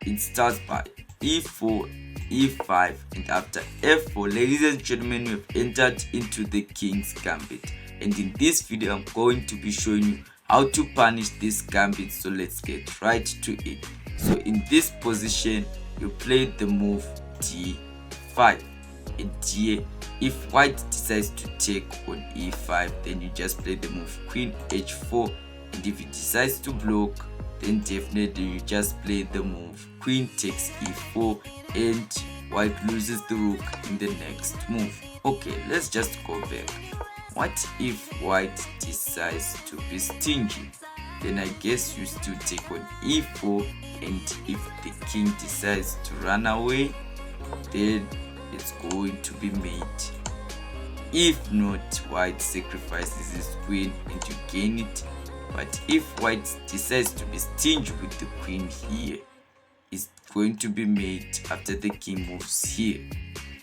it starts by e4, e5, and after f4, ladies and gentlemen, we have entered into the king's gambit. And in this video, I'm going to be showing you how to punish this gambit. So let's get right to it. So in this position, you play the move d5. And here, if white decides to take on e5, then you just play the move queen h4. And if it decides to block, then definitely you just play the move queen takes e4, and white loses the rook in the next move. Okay, let's just go back. What if white decides to be stingy? Then I guess you still take on e4, and if the king decides to run away, then it's going to be mate. If not, white sacrifices his queen and you gain it. But if white decides to be stingy with the queen here, it's going to be mate after the king moves here.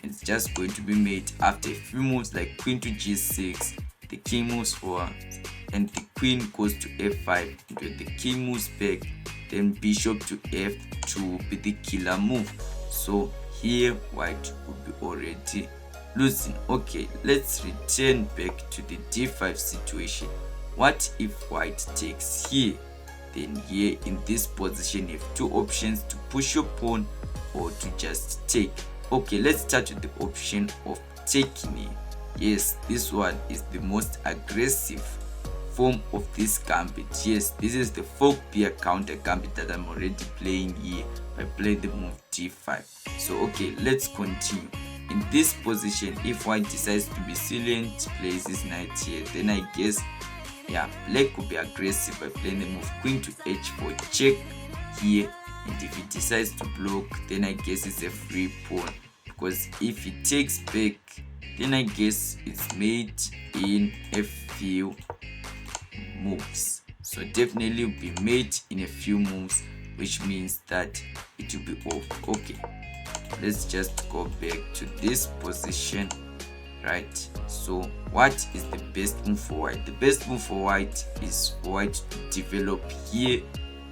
It's just going to be mate after a few moves like queen to g6, the king moves forward, and the queen goes to f5. And when the king moves back, then bishop to f2 will be the killer move. So here white will be already losing. Okay, let's return back to the d5 situation. What if white takes here? Then here in this position you have two options: to push your pawn or to just take. Okay, let's start with the option of taking here. Yes, this one is the most aggressive form of this gambit. Yes, this is the Falkbeer counter gambit that I'm already playing here by playing the move d5. So okay, let's continue. In this position, if white decides to be silent, plays his knight here, then I guess black will be aggressive by playing the move queen to h4 check here. And if he decides to block, then I guess it's a free pawn, because if he takes back, then I guess it's mate in a few moves. So definitely will be mate in a few moves, which means that it will be off. Okay, let's just go back to this position. Right, so what is the best move for white? The best move for white is for white to develop here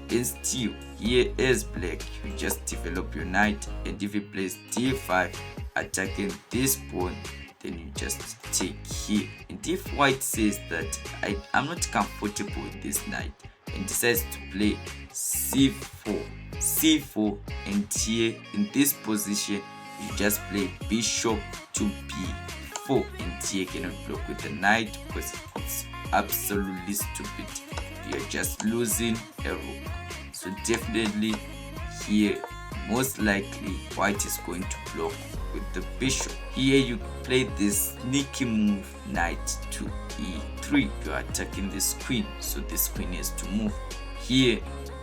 and steal. Here as black, you just develop your knight, and if he plays d5 attacking this pawn, then you just take here. And if white says that I'm not comfortable with this knight and decides to play c4, and here in this position you just play bishop to b4, and here cannot block with the knight because it's absolutely stupid. You're just losing a rook. So definitely here most likely white is going to block with the bishop. Here you play this sneaky move knight to e3. You are attacking this queen, so this queen has to move. Here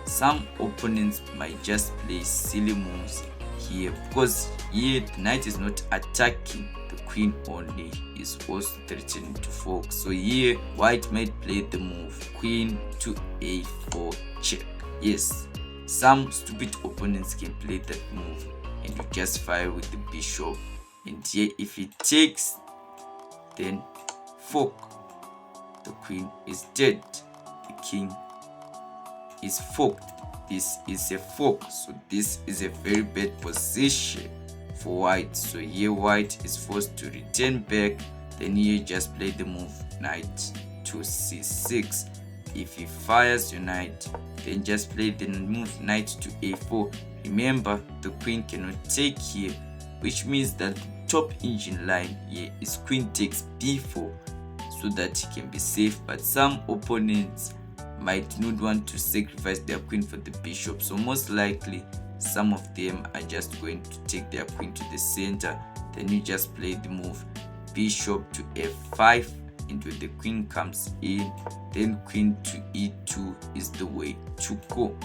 some opponents might just play silly moves here, because here the knight is not attacking, the queen only is also threatening to fork. So here white might play the move queen to a4 check. Yes, some stupid opponents can play that move, and you just fire with the bishop. And here if he takes, then fork, the queen is dead, the king is forked. This is a fork, so this is a very bad position for white. So here white is forced to return back. Then here just play the move knight to c6. If he fires your knight, then just play the move knight to a4. Remember, the queen cannot take here, which means that the top engine line here is queen takes b4, so that he can be safe. But some opponents might not want to sacrifice their queen for the bishop, so most likely some of them are just going to take their queen to the center. Then you just play the move bishop to f5, and when the queen comes in, then queen to e2 is the way to go.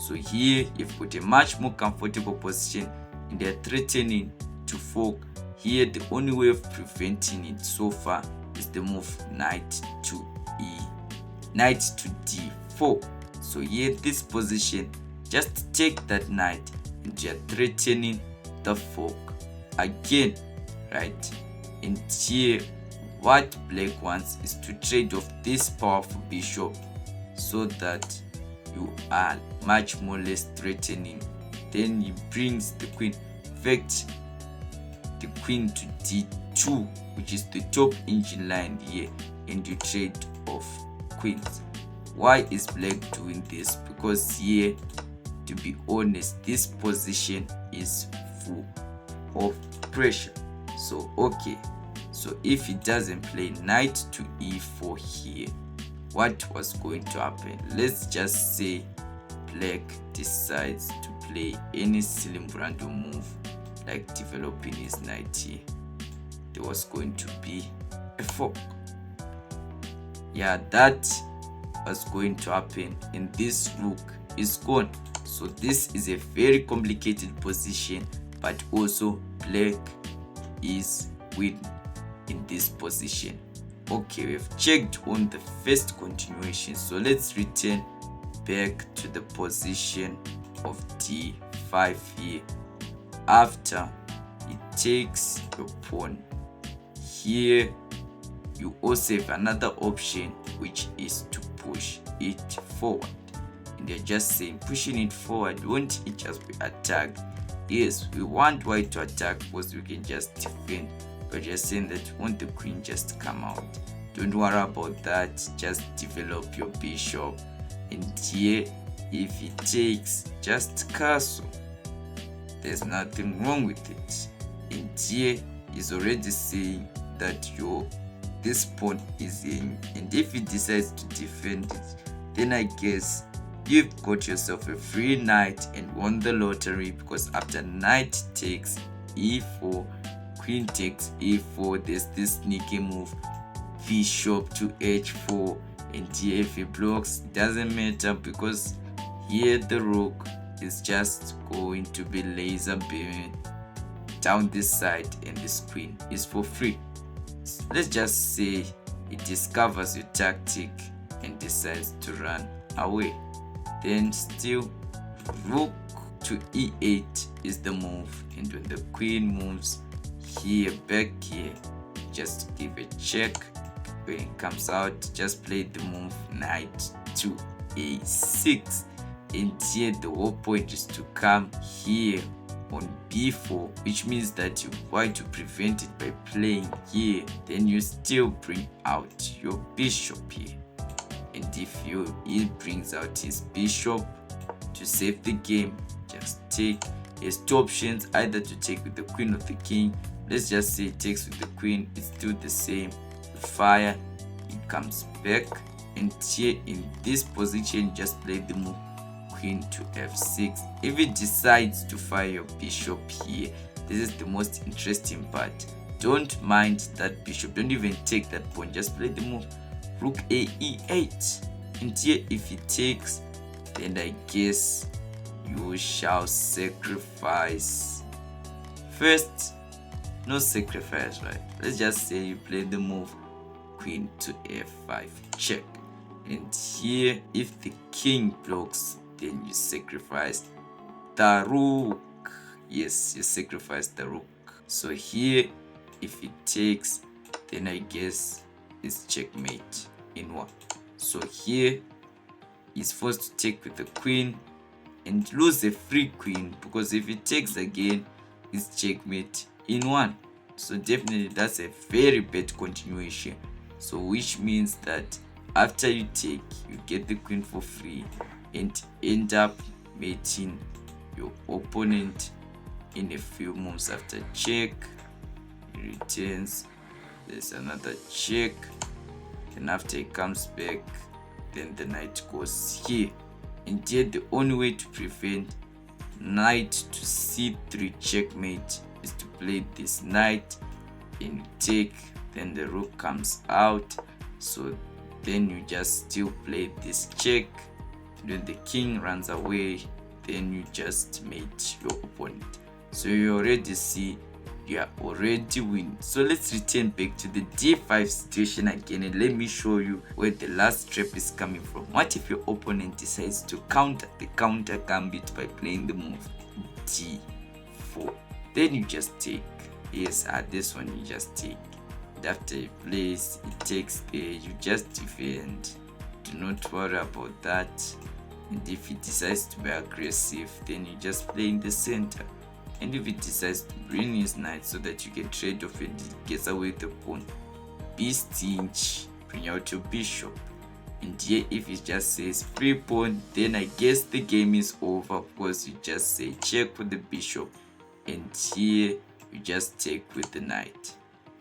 So here you've got a much more comfortable position, and they're threatening to fork. Here the only way of preventing it so far is the move knight to d4. So here this position, just take that knight and you're threatening the fork again, right? And here what black wants is to trade off this powerful bishop, so that you are much more less threatening then he brings the queen, fact the queen to d2, which is the top engine line here, and you trade off queens. Why is black doing this? Because here, to be honest, this position is full of pressure. So okay, so if he doesn't play knight to e4 here, what was going to happen? Let's just say black decides to play any silly random move, like developing his knight here. There was going to be a fork. Yeah, that was going to happen, and this rook is gone. So this is a very complicated position, but also black is winning in this position. Okay, we've checked on the first continuation, so let's return back to the position of d5 here. After it takes your pawn here, you also have another option, which is to push it forward. And they're just saying, pushing it forward, won't it just be attacked? Yes, we want white to attack because we can just defend. We're just saying that won't the queen just come out? Don't worry about that, just develop your bishop. And here, if it takes, just castle. There's nothing wrong with it. And here is already saying that this pawn is in, and if it decides to defend it, then I guess you've got yourself a free knight and won the lottery, because after knight takes e4, queen takes e4, there's this sneaky move bishop to h4, and here if it blocks, it doesn't matter, because here the rook is just going to be laser beaming down this side, and this queen is for free. So let's just say it discovers your tactic and decides to run away. Then still rook to e8 is the move, and when the queen moves here, back here, just give a check. When it comes out, just play the move knight to a6, and here the whole point is to come here on b4, which means that you want to prevent it by playing here. Then you still bring out your bishop here, and if he brings out his bishop to save the game, just take. He has two options, either to take with the queen or the king. Let's just say it takes with the queen, it's still the same. Fire, it comes back, and here in this position, just play the move queen to f6. If it decides to fire your bishop here, this is the most interesting part. Don't mind that bishop, don't even take that pawn, just play the move rook a e8, and here if it takes, then I guess you shall sacrifice. First, no sacrifice, right? Let's just say you play the move queen to f5, check, and here if the king blocks, then you sacrifice the rook. Yes, you sacrifice the rook. So here if it takes, then I guess it's checkmate in one. So here he's forced to take with the queen and lose a free queen, because if it takes again, it's checkmate in one. So definitely that's a very bad continuation. So which means that after you take, you get the queen for free and end up mating your opponent in a few moves. After check, he returns, there's another check, and after he comes back, then the knight goes here. And here the only way to prevent knight to c3 checkmate is to play this knight and take, then the rook comes out. So then you just still play this check. When the king runs away, then you just mate your opponent. So you already see you are already winning. So let's return back to the d5 situation again, and let me show you where the last trap is coming from. What if your opponent decides to counter the counter gambit by playing the move d4? Then you just take. Yes, at this one you just take. And after he plays, it takes there, you just defend. Do not worry about that. And if it decides to be aggressive, then you just play in the center. And if it decides to bring his knight so that you can trade off and it gets away with the pawn, be stingy, bring out your bishop. And here if it just says free pawn, then I guess the game is over, because you just say check with the bishop, and here you just take with the knight.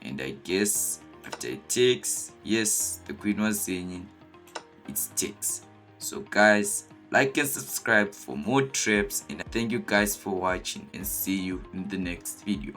And I guess after it takes, yes, the queen was hanging, it takes. So guys, like and subscribe for more traps, and thank you guys for watching, and see you in the next video.